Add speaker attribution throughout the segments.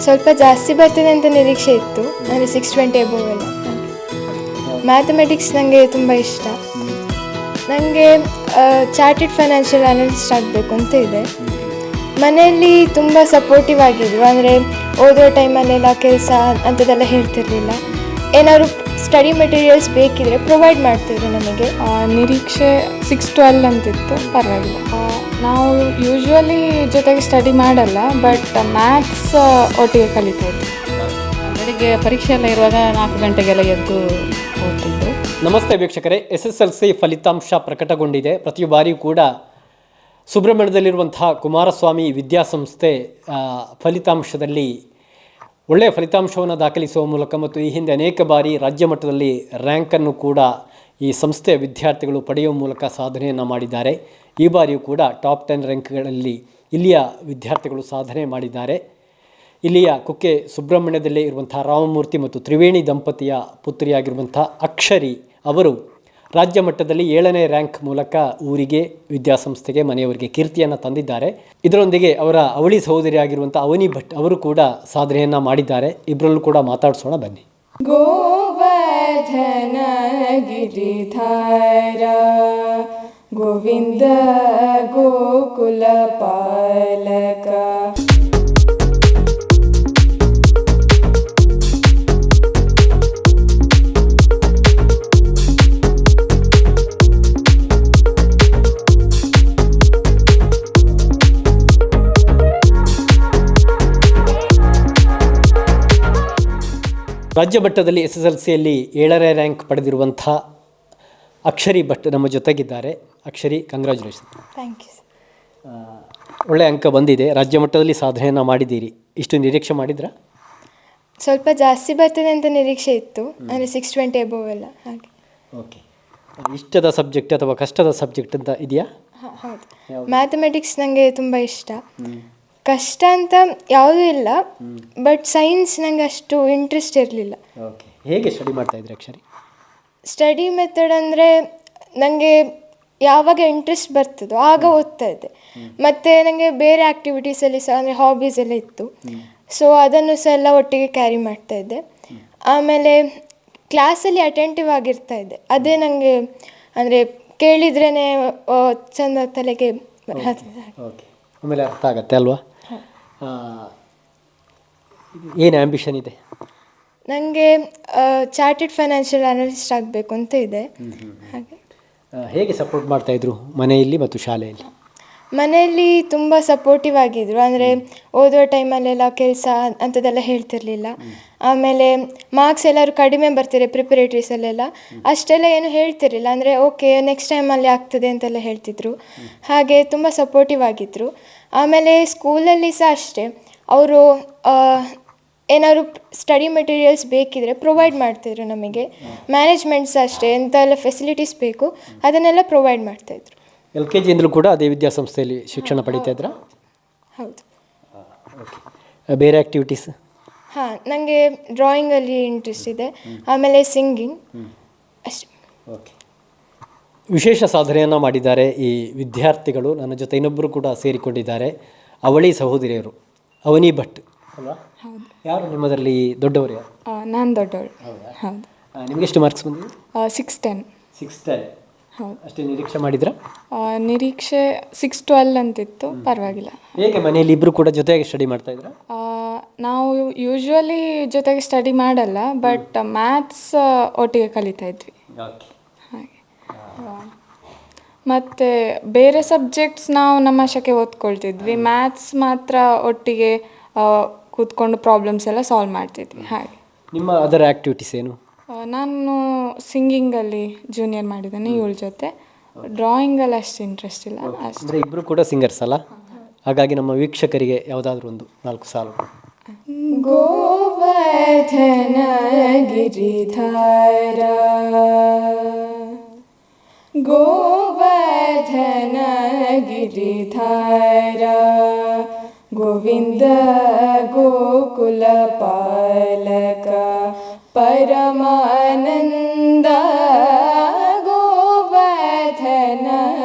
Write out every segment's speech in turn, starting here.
Speaker 1: ಸ್ವಲ್ಪ ಜಾಸ್ತಿ ಬರ್ತದೆ ಅಂತ ನಿರೀಕ್ಷೆ ಇತ್ತು, ಅಂದರೆ 620 ಎಬೋವ್ ಎಲ್ಲ. ಮ್ಯಾಥಮೆಟಿಕ್ಸ್ ನನಗೆ ತುಂಬ ಇಷ್ಟ. ನನಗೆ ಚಾರ್ಟೆಡ್ ಫೈನಾನ್ಷಿಯಲ್ ಅನಾಲಿಸ್ಟ್ ಆಗಬೇಕು ಅಂತ ಇದೆ. ಮನೆಯಲ್ಲಿ ತುಂಬ ಸಪೋರ್ಟಿವ್ ಆಗಿದ್ರು, ಅಂದರೆ ಓದೋ ಟೈಮಲ್ಲೆಲ್ಲ ಕೆಲಸ ಅಂಥದ್ದೆಲ್ಲ ಹೇಳ್ತಿರ್ಲಿಲ್ಲ. ಏನಾದ್ರು ಸ್ಟಡಿ ಮೆಟೀರಿಯಲ್ಸ್ ಬೇಕಿದ್ರೆ ಪ್ರೊವೈಡ್ ಮಾಡ್ತಿದ್ರು ನಮಗೆ.
Speaker 2: ನಿರೀಕ್ಷೆ 612 ಅಂತಿತ್ತು, ಪರವಾಗಿಲ್ಲ. ನಾವು ಯೂಶ್ವಲಿ ಜೊತೆಗೆ ಸ್ಟಡಿ ಮಾಡಲ್ಲ, ಬಟ್ ಮ್ಯಾಥ್ಸ್ ಒಟ್ಟಿಗೆ ಕಲಿತಾ ಇದ್ವಿ.
Speaker 3: ಬೆಳಿಗ್ಗೆ ಪರೀಕ್ಷೆ ಎಲ್ಲ ಇರುವಾಗ 4 ಗಂಟೆಗೆಲ್ಲ ಎದ್ದು ಹೋಗ್ತಿದ್ದು.
Speaker 4: ನಮಸ್ತೆ ವೀಕ್ಷಕರೇ, SSLC ಫಲಿತಾಂಶ ಪ್ರಕಟಗೊಂಡಿದೆ. ಪ್ರತಿ ಬಾರಿಯೂ ಕೂಡ ಸುಬ್ರಹ್ಮಣ್ಯದಲ್ಲಿರುವಂತಹ ಕುಮಾರಸ್ವಾಮಿ ವಿದ್ಯಾಸಂಸ್ಥೆ ಫಲಿತಾಂಶದಲ್ಲಿ ಒಳ್ಳೆಯ ಫಲಿತಾಂಶವನ್ನು ದಾಖಲಿಸುವ ಮೂಲಕ ಮತ್ತು ಈ ಹಿಂದೆ ಅನೇಕ ಬಾರಿ ರಾಜ್ಯ ಮಟ್ಟದಲ್ಲಿ ರ್ಯಾಂಕನ್ನು ಕೂಡ ಈ ಸಂಸ್ಥೆಯ ವಿದ್ಯಾರ್ಥಿಗಳು ಪಡೆಯುವ ಮೂಲಕ ಸಾಧನೆಯನ್ನು ಮಾಡಿದ್ದಾರೆ. ಈ ಬಾರಿಯೂ ಕೂಡ ಟಾಪ್ 10 ರ್ಯಾಂಕ್ಗಳಲ್ಲಿ ಇಲ್ಲಿಯ ವಿದ್ಯಾರ್ಥಿಗಳು ಸಾಧನೆ ಮಾಡಿದ್ದಾರೆ. ಇಲ್ಲಿಯ ಕುಕ್ಕೆ ಸುಬ್ರಹ್ಮಣ್ಯದಲ್ಲೇ ಇರುವಂಥ ರಾಮಮೂರ್ತಿ ಮತ್ತು ತ್ರಿವೇಣಿ ದಂಪತಿಯ ಪುತ್ರಿಯಾಗಿರುವಂಥ ಅಕ್ಷರಿ ಅವರು ರಾಜ್ಯ ಮಟ್ಟದಲ್ಲಿ 7ನೇ ರ್ಯಾಂಕ್ ಮೂಲಕ ಊರಿಗೆ, ವಿದ್ಯಾಸಂಸ್ಥೆಗೆ, ಮನೆಯವರಿಗೆ ಕೀರ್ತಿಯನ್ನು ತಂದಿದ್ದಾರೆ. ಇದರೊಂದಿಗೆ ಅವರ ಅವಳಿ ಸಹೋದರಿಯಾಗಿರುವಂಥ ಅವನಿ ಭಟ್ ಅವರು ಕೂಡ ಸಾಧನೆಯನ್ನು ಮಾಡಿದ್ದಾರೆ. ಇಬ್ಬರಲ್ಲೂ ಕೂಡ ಮಾತಾಡಿಸೋಣ ಬನ್ನಿ.
Speaker 2: ಗೋವರ್ಧನ ಗಿರಿಧಾರ ಗೋವಿಂದ ಗೋಕುಲ ಪಾಲಕ.
Speaker 4: ರಾಜ್ಯ ಮಟ್ಟದಲ್ಲಿ SSLCಯಲ್ಲಿ 7ನೇ ರ್ಯಾಂಕ್ ಪಡೆದಿರುವಂಥ ಅಕ್ಷರಿ ಭಟ್ ನಮ್ಮ ಜೊತೆಗಿದ್ದಾರೆ. ಅಕ್ಷರಿ, ಕಂಗ್ರ್ಯಾಚುಲೇಷನ್.
Speaker 1: Thank you.
Speaker 4: ಒಳ್ಳೆ ಅಂಕ ಬಂದಿದೆ, ರಾಜ್ಯ ಮಟ್ಟದಲ್ಲಿ ಸಾಧನೆಯನ್ನು ಮಾಡಿದ್ದೀರಿ. ಇಷ್ಟು ನಿರೀಕ್ಷೆ ಮಾಡಿದ್ರಾ?
Speaker 1: ಸ್ವಲ್ಪ ಜಾಸ್ತಿ ಬರ್ತದೆ ಅಂತ ನಿರೀಕ್ಷೆ ಇತ್ತು, ಅಂದರೆ 620 ಎಬೋವ್ ಎಲ್ಲ ಹಾಗೆ.
Speaker 4: ಓಕೆ. ಇಷ್ಟದ ಸಬ್ಜೆಕ್ಟ್ ಅಥವಾ ಕಷ್ಟದ ಸಬ್ಜೆಕ್ಟ್ ಅಂತ ಇದೆಯಾ?
Speaker 1: ಹೌದು, ಮ್ಯಾಥಮೆಟಿಕ್ಸ್ ನನಗೆ ತುಂಬ ಇಷ್ಟ. ಕಷ್ಟ ಅಂತ ಯಾವುದೂ ಇಲ್ಲ, ಬಟ್ ಸೈನ್ಸ್ ನನಗೆ ಅಷ್ಟು ಇಂಟ್ರೆಸ್ಟ್ ಇರಲಿಲ್ಲ.
Speaker 4: ಓಕೆ. ಹೇಗೆ ಸ್ಟಡಿ ಮಾಡ್ತಾ ಇದ್ರಿ ಅಕ್ಷರಿ?
Speaker 1: ಸ್ಟಡಿ ಮೆಥಡ್ ಅಂದರೆ ನನಗೆ ಯಾವಾಗ ಇಂಟ್ರೆಸ್ಟ್ ಬರ್ತದೋ ಆಗ ಓದ್ತಾ ಇದ್ದೆ. ಮತ್ತು ನನಗೆ ಬೇರೆ ಆ್ಯಕ್ಟಿವಿಟೀಸಲ್ಲಿ ಸಹ, ಅಂದರೆ ಹಾಬೀಸ್ ಎಲ್ಲ ಇತ್ತು, ಸೊ ಅದನ್ನು ಸಹ ಎಲ್ಲ ಒಟ್ಟಿಗೆ ಕ್ಯಾರಿ ಮಾಡ್ತಾ ಇದ್ದೆ. ಆಮೇಲೆ ಕ್ಲಾಸಲ್ಲಿ ಅಟೆಂಟಿವ್ ಆಗಿರ್ತಾ ಇದ್ದೆ, ಅದೇ ನನಗೆ ಅಂದರೆ ಕೇಳಿದ್ರೇ ಚೆಂದ ತಲೆಗೆ.
Speaker 4: ಓಕೆ. ಆಮೇಲೆ ಅರ್ಥ ಆಗತ್ತೆ ಅಲ್ವಾ? ಏನು ಆ್ಯಂಬಿಷನ್ ಇದೆ?
Speaker 1: ನನಗೆ ಚಾರ್ಟೆಡ್ ಫೈನಾನ್ಷಿಯಲ್ ಅನಾಲಿಸ್ಟ್ ಆಗಬೇಕು ಅಂತ ಇದೆ. ಹಾಗೆ.
Speaker 4: ಹೇಗೆ ಸಪೋರ್ಟ್ ಮಾಡ್ತಾಯಿದ್ರು ಮನೆಯಲ್ಲಿ ಮತ್ತು ಶಾಲೆಯಲ್ಲಿ?
Speaker 1: ಮನೆಯಲ್ಲಿ ತುಂಬ ಸಪೋರ್ಟಿವ್ ಆಗಿದ್ದರು, ಅಂದರೆ ಓದೋ ಟೈಮಲ್ಲೆಲ್ಲ ಕೆಲಸ ಅಂಥದ್ದೆಲ್ಲ ಹೇಳ್ತಿರ್ಲಿಲ್ಲ. ಆಮೇಲೆ ಮಾರ್ಕ್ಸ್ ಎಲ್ಲರೂ ಕಡಿಮೆ ಬರ್ತಿದೆ ಪ್ರಿಪರೇಟ್ರೀಸಲ್ಲೆಲ್ಲ, ಅಷ್ಟೆಲ್ಲ ಏನು ಹೇಳ್ತಿರಲಿಲ್ಲ, ಅಂದರೆ ಓಕೆ ನೆಕ್ಸ್ಟ್ ಟೈಮಲ್ಲಿ ಆಗ್ತದೆ ಅಂತೆಲ್ಲ ಹೇಳ್ತಿದ್ರು. ಹಾಗೆ ತುಂಬ ಸಪೋರ್ಟಿವ್ ಆಗಿದ್ದರು. ಆಮೇಲೆ ಸ್ಕೂಲಲ್ಲಿ ಸಹ ಅಷ್ಟೇ, ಅವರು ಏನಾದ್ರು ಸ್ಟಡಿ ಮೆಟೀರಿಯಲ್ಸ್ ಬೇಕಿದ್ರೆ ಪ್ರೊವೈಡ್ ಮಾಡ್ತಿದ್ರು ನಮಗೆ. ಮ್ಯಾನೇಜ್ಮೆಂಟ್ಸ್ ಅಷ್ಟೇ, ಎಂಥ ಎಲ್ಲ ಫೆಸಿಲಿಟೀಸ್ ಬೇಕು ಅದನ್ನೆಲ್ಲ ಪ್ರೊವೈಡ್ ಮಾಡ್ತಾಯಿದ್ರು.
Speaker 4: LKG ಇಂದಲೂ ಕೂಡ ಅದೇ ವಿದ್ಯಾಸಂಸ್ಥೆಯಲ್ಲಿ ಶಿಕ್ಷಣ ಪಡಿತಾ ಇದ್ರಾ?
Speaker 1: ಹೌದು.
Speaker 4: ಓಕೆ. ಬೇರೆ ಆ್ಯಕ್ಟಿವಿಟೀಸ್?
Speaker 1: ಹಾಂ, ನನಗೆ ಡ್ರಾಯಿಂಗಲ್ಲಿ ಇಂಟ್ರೆಸ್ಟ್ ಇದೆ, ಆಮೇಲೆ ಸಿಂಗಿಂಗ್ ಅಷ್ಟೇ.
Speaker 4: ಓಕೆ. ವಿಶೇಷ ಸಾಧನೆಯನ್ನು ಮಾಡಿದ್ದಾರೆ ಈ ವಿದ್ಯಾರ್ಥಿಗಳು. ನನ್ನ ಜೊತೆ ಇನ್ನೊಬ್ಬರು ಕೂಡ ಸೇರಿಕೊಂಡಿದ್ದಾರೆ, ಅವಳಿ ಸಹೋದರಿಯರು, ಅವನಿ ಭಟ್ ಅಲ್ವಾ?
Speaker 2: ಹೌದು.
Speaker 4: ಯಾರು ನಿಮ್ಮದರಲ್ಲಿ ದೊಡ್ಡವರು ಯಾರು?
Speaker 2: ನಾನು ದೊಡ್ಡವಳು. ಹೌದು.
Speaker 4: ನಿಮಗೆ ಎಷ್ಟು ಮಾರ್ಕ್ಸ್ ಬಂದಿದೆ?
Speaker 2: 610.
Speaker 4: 610.
Speaker 2: ಹೌದು.
Speaker 4: ಅಷ್ಟೇ ನಿರೀಕ್ಷೆ ಮಾಡಿದ್ರಾ?
Speaker 2: ನಿರೀಕ್ಷೆ 612 ಅಂತಿತ್ತು, ಪರವಾಗಿಲ್ಲ.
Speaker 4: ಹೇಗೆ ಮನೆಯಲ್ಲಿ ಇಬ್ಬರು ಕೂಡ ಜೊತೆಗೆ ಸ್ಟಡಿ ಮಾಡ್ತಾ ಇದ್ರಾ?
Speaker 2: ನಾವು ಯೂಶ್ವಲಿ ಜೊತೆಗೆ ಸ್ಟಡಿ ಮಾಡಲ್ಲ, ಬಟ್ ಮ್ಯಾಥ್ಸ್ ಒಟ್ಟಿಗೆ ಕಲಿತಾ ಇದ್ವಿ.
Speaker 4: ಓಕೆ.
Speaker 2: ಹಾಗೆ. ಮತ್ತು ಬೇರೆ ಸಬ್ಜೆಕ್ಟ್ಸ್ ನಾವು ನಮ್ಮ ಅಷ್ಟಕ್ಕೆ ಓದ್ಕೊಳ್ತಿದ್ವಿ, ಮ್ಯಾಥ್ಸ್ ಮಾತ್ರ ಒಟ್ಟಿಗೆ ಕೂತ್ಕೊಂಡು ಪ್ರಾಬ್ಲಮ್ಸ್ ಎಲ್ಲ ಸಾಲ್ವ್ ಮಾಡ್ತಿದ್ವಿ. ಹಾಗೆ.
Speaker 4: ನಿಮ್ಮ ಅದರ್ ಆ್ಯಕ್ಟಿವಿಟೀಸ್ ಏನು?
Speaker 2: ನಾನು ಸಿಂಗಿಂಗಲ್ಲಿ ಜೂನಿಯರ್ ಮಾಡಿದ್ದೇನೆ ಇವಳ ಜೊತೆ. ಡ್ರಾಯಿಂಗಲ್ಲಿ ಅಷ್ಟು ಇಂಟ್ರೆಸ್ಟ್ ಇಲ್ಲ.
Speaker 4: ಅಂದರೆ ಇಬ್ಬರು ಕೂಡ ಸಿಂಗರ್ಸ್ ಅಲ್ಲ, ಹಾಗಾಗಿ ನಮ್ಮ ವೀಕ್ಷಕರಿಗೆ ಯಾವುದಾದ್ರೂ ಒಂದು 4 ಸಾಲು.
Speaker 2: ಗೋವರ್ಧನ ಗಿರಿಧಾರ ಗೋವರ್ಧನ ಗಿರಿಧಾರ ಗೋವಿಂದ ಗೋಕುಲ ಪಾಲಕ ಪರಮಾನಂದ ಗೋವರ್ಧನ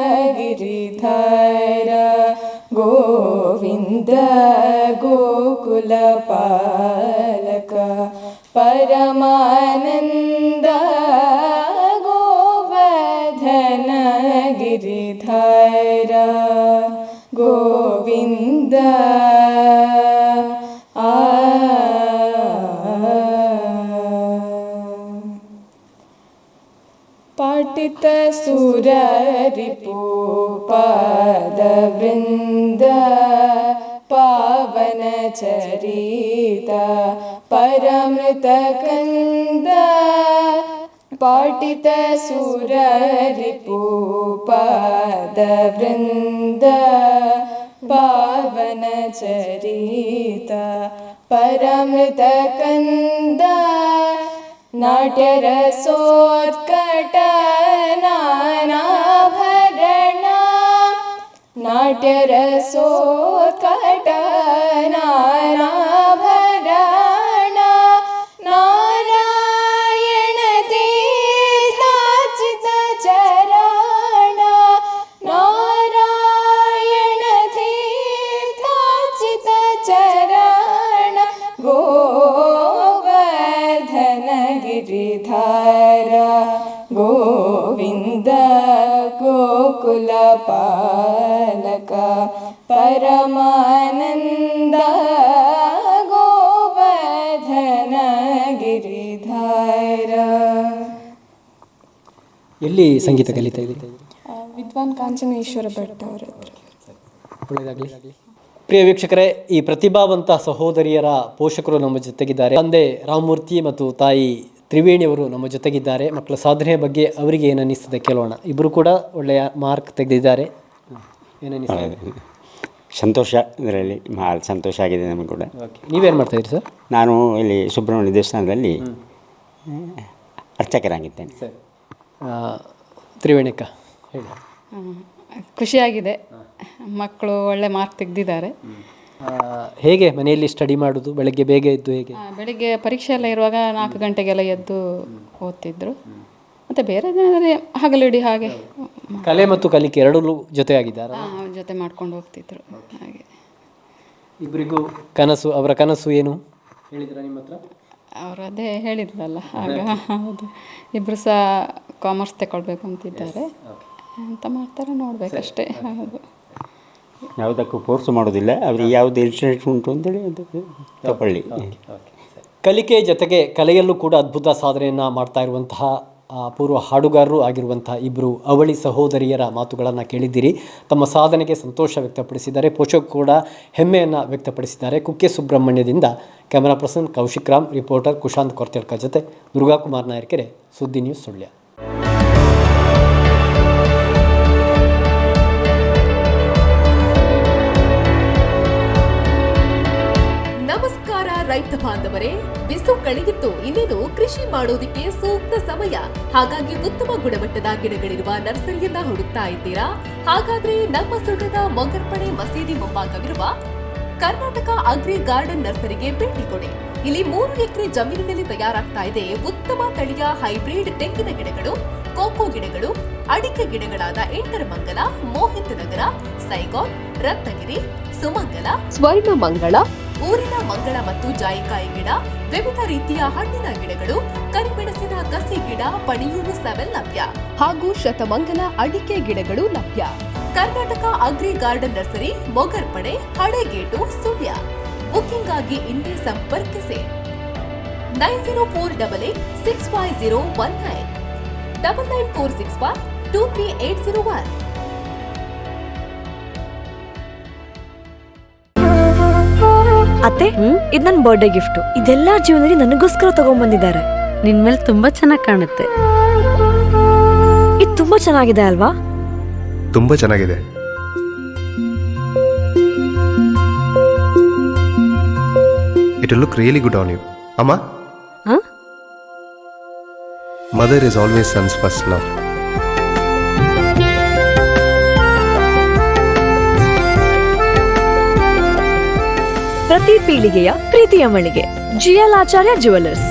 Speaker 2: ಗಿರಿಧಾರ ಗೋವಿಂದ ಗೋಕುಲ ಪಾಲಕ ಪಾಲಕ ಪರಮಾನಂದ ಗೋವರ್ಧನ ಗಿರಿಧರ ಗೋವಿಂದ ಪಾಟಿತ ಸುರರಿಪೂಪಾದ ವೃಂದ ಪಾವನ ಚರಿತ ಪರಮೃತ ಕಂದ ಪಾಟಿತ ಸುರರಿಪೂಪಾದ ವೃಂದ ಪಾವನ ಚರಿತ ಪರಮೃತ ಕಂದ ನಾಟ್ಯ ರಸೋತ್ಕಟ ನಾನಾಭರಣ ನಾಟ್ಯ ರಸೋತ್ಕಟ ನಾನಾಭರಣ ನಾರಾಯಣ ತೀರ್ಥಾಚಿತ ಚರಣ ನಾರಾಯಣ ತೀರ್ಥಾಚಿತ ಚರಣ ಗೋವರ್ಧನ ಗಿರಿಧರ ಗೋವಿಂದ ಗೋಕುಲ ಪಾಲಕ ಪರಮಾನಂದ ಗೋವರ್ಧನ ಗಿರಿಧರ.
Speaker 4: ಎಲ್ಲಿ ಸಂಗೀತ ಕಲಿತಾ ಇದ್ದೀರಿ?
Speaker 2: ವಿದ್ವಾನ್ ಕಾಂಚನೇಶ್ವರ ಭಟ್ ಅವರ ಹತ್ರ.
Speaker 4: ಒಳ್ಳೆಯದಾಗಲಿ. ಪ್ರಿಯ ವೀಕ್ಷಕರೇ, ಈ ಪ್ರತಿಭಾವಂತ ಸಹೋದರಿಯರ ಪೋಷಕರು ನಮ್ಮ ಜೊತೆಗಿದ್ದಾರೆ. ತಂದೆ ರಾಮಮೂರ್ತಿ ಮತ್ತು ತಾಯಿ ತ್ರಿವೇಣಿಯವರು ನಮ್ಮ ಜೊತೆಗಿದ್ದಾರೆ. ಮಕ್ಕಳ ಸಾಧನೆ ಬಗ್ಗೆ ಅವರಿಗೆ ಏನನ್ನಿಸ್ತದೆ ಕೇಳೋಣ. ಇಬ್ಬರು ಕೂಡ ಒಳ್ಳೆಯ ಮಾರ್ಕ್ ತೆಗೆದಿದ್ದಾರೆ. ಏನನ್ನಿಸ್ತದೆ?
Speaker 5: ಸಂತೋಷ, ಇದರಲ್ಲಿ ಭಾಳ ಸಂತೋಷ ಆಗಿದೆ ನಮಗೆ ಕೂಡ.
Speaker 4: ಓಕೆ, ನೀವೇನು ಮಾಡ್ತಾಯಿದ್ದೀರಿ ಸರ್?
Speaker 5: ನಾನು ಇಲ್ಲಿ ಸುಬ್ರಹ್ಮಣ್ಯ ದೇವಸ್ಥಾನದಲ್ಲಿ ಅರ್ಚಕರಾಗಿದ್ದೇನೆ.
Speaker 4: ಸರಿ, ತ್ರಿವೇಣಿಕ ಹೇಳಿ.
Speaker 3: ಖುಷಿಯಾಗಿದೆ, ಮಕ್ಕಳು ಒಳ್ಳೆ ಮಾರ್ಕ್ ತೆಗೆದಿದ್ದಾರೆ.
Speaker 4: ಹೇಗೆ ಮನೆಯಲ್ಲಿ ಸ್ಟಡಿ ಮಾಡೋದು? ಬೆಳಗ್ಗೆ ಬೇಗ ಎದ್ದು ಹೇಗೆ?
Speaker 3: ಬೆಳಿಗ್ಗೆ ಪರೀಕ್ಷೆ ಎಲ್ಲ ಇರುವಾಗ 4 ಗಂಟೆಗೆಲ್ಲ ಎದ್ದು ಓದ್ತಿದ್ರು. ಮತ್ತು ಬೇರೆ ದಿನದಲ್ಲಿ ಹಗಲಿಡಿ ಹಾಗೆ
Speaker 4: ಕಲೆ ಮತ್ತು ಕಲಿಕೆ ಎರಡೂ ಜೊತೆ ಆಗಿದ್ದಾರೆ.
Speaker 3: ಅವ್ರ ಜೊತೆ ಮಾಡ್ಕೊಂಡು ಹೋಗ್ತಿದ್ರು. ಹಾಗೆ
Speaker 4: ಇಬ್ಬರಿಗೂ ಕನಸು, ಅವರ ಕನಸು ಏನು ಹೇಳಿದ್ರ ನಿಮ್ಮ ಹತ್ರ?
Speaker 3: ಅವರು ಅದೇ ಹೇಳಿದ್ರಲ್ಲ ಆಗ. ಹೌದು, ಇಬ್ಬರು ಸಹ ಕಾಮರ್ಸ್ ತಗೊಳ್ಬೇಕು ಅಂತಿದ್ದಾರೆ. ಅಂತ ಮಾಡ್ತಾರೆ, ನೋಡಬೇಕಷ್ಟೇ. ಹೌದು,
Speaker 5: ಯಾವುದಕ್ಕೂ ಫೋರ್ಸ್ ಮಾಡೋದಿಲ್ಲ. ಅವರಿಗೆ ಯಾವುದು ಇಂಟ್ರೆಸ್ಟ್ ಉಂಟು ಅಂತೇಳಿ ಅದು ತಗೊಳ್ಳಿ.
Speaker 4: ಕಲಿಕೆ ಜೊತೆಗೆ ಕಲೆಯಲ್ಲೂ ಕೂಡ ಅದ್ಭುತ ಸಾಧನೆಯನ್ನು ಮಾಡ್ತಾ ಇರುವಂತಹ ಪೂರ್ವ ಹಾಡುಗಾರರು ಆಗಿರುವಂತಹ ಇಬ್ಬರು ಅವಳಿ ಸಹೋದರಿಯರ ಮಾತುಗಳನ್ನು ಕೇಳಿದ್ದೀರಿ. ತಮ್ಮ ಸಾಧನೆಗೆ ಸಂತೋಷ ವ್ಯಕ್ತಪಡಿಸಿದ್ದಾರೆ. ಪೋಷಕರು ಕೂಡ ಹೆಮ್ಮೆಯನ್ನು ವ್ಯಕ್ತಪಡಿಸಿದ್ದಾರೆ. ಕುಕ್ಕೆ ಸುಬ್ರಹ್ಮಣ್ಯದಿಂದ camera person Kaushik Ram, reporter Kushanth Kortelka ಜೊತೆ ದುರ್ಗಾಕುಮಾರ್ ನಾಯರ್ಕೆರೆ, ಸುದ್ದಿ ನ್ಯೂಸ್ ಸುಳ್ಯ.
Speaker 6: ನಮಸ್ಕಾರ ರೈತ ಬಾಂಧವರೇ, ಬಿಸು ಕಳೆಗಿತ್ತು, ಇನ್ನೇನು ಕೃಷಿ ಮಾಡೋದಿಕ್ಕೆ ಸೂಕ್ತ ಸಮಯ. ಹಾಗಾಗಿ ಉತ್ತಮ ಗುಣಮಟ್ಟದ ಗಿಡಗಳಿರುವ ನರ್ಸರಿಯನ್ನ ಹುಡುಕ್ತಾ ಇದ್ದೀರಾ? ಹಾಗಾದ್ರೆ ನಮ್ಮ ಸುಳ್ಯದ ಮೊಗರ್ಪಣೆ ಮಸೀದಿ ಮುಂಭಾಗವಿರುವ ಕರ್ನಾಟಕ ಅಗ್ರಿ ಗಾರ್ಡನ್ ನರ್ಸರಿಗೆ ಭೇಟಿ ಕೊಡಿ. ಇಲ್ಲಿ 3 ಎಕರೆ ಜಮೀನಿನಲ್ಲಿ ತಯಾರಾಗ್ತಾ ಇದೆ ಉತ್ತಮ ತಳಿಯ ಹೈಬ್ರಿಡ್ ತೆಂಗಿನ ಗಿಡಗಳು, ಕೋಕೋ ಗಿಡಗಳು, ಅಡಿಕೆ ಗಿಡಗಳಾದ ಎಂಟರಮಂಗಲ, ಮೋಹಿತ್ ನಗರ, ಸೈಗಾನ್, ರತ್ನಗಿರಿ, ಸುಮಂಗಲ, ಸ್ವರ್ಣಮಂಗಳ, ಊರಿನ ಮಂಗಳ ಮತ್ತು ಜಾಯಿಕಾಯಿ ಗಿಡ, ವಿವಿಧ ರೀತಿಯ ಹಣ್ಣಿನ ಗಿಡಗಳು, ಕರಿಮೆಣಸಿನ ಕಸಿ ಗಿಡ, ಪಣಿಯೂರು 7 ಲಭ್ಯ ಹಾಗೂ ಶತಮಂಗಲ ಅಡಿಕೆ ಗಿಡಗಳು ಲಭ್ಯ. Karnataka agri garden nursery, Mogarpane, Halegate, Sullia. Booking ಆಗಿ ಇಂದೇ ಸಂಪರ್ಕಿಸಿ 9048865019 9946123801.
Speaker 7: ಅತ್ತೆ, ಇದು ನನ್ನ ಬರ್ಡೇ ಗಿಫ್ಟ್. ಇದೆಲ್ಲ ಜೀವನದಲ್ಲಿ ನನಗೋಸ್ಕರ ತಗೊಂಡ್ಬಂದಿದ್ದಾರೆ.
Speaker 8: ನಿನ್ ಮೇಲೆ ತುಂಬಾ ಚೆನ್ನಾಗಿ ಕಾಣುತ್ತೆ.
Speaker 7: ಇದು ತುಂಬಾ ಚೆನ್ನಾಗಿದೆ ಅಲ್ವಾ?
Speaker 9: ತುಂಬಾ ಚೆನ್ನಾಗಿದೆ. It will look really good on you. Amma?
Speaker 8: Huh?
Speaker 9: Mother is always son's first love.
Speaker 7: ಪ್ರತಿ ಪೀಳಿಗೆಯ ಪ್ರೀತಿಯ ಮಳಿಗೆ, GL ಆಚಾರ್ಯ ಜುವೆಲ್ಲರ್ಸ್.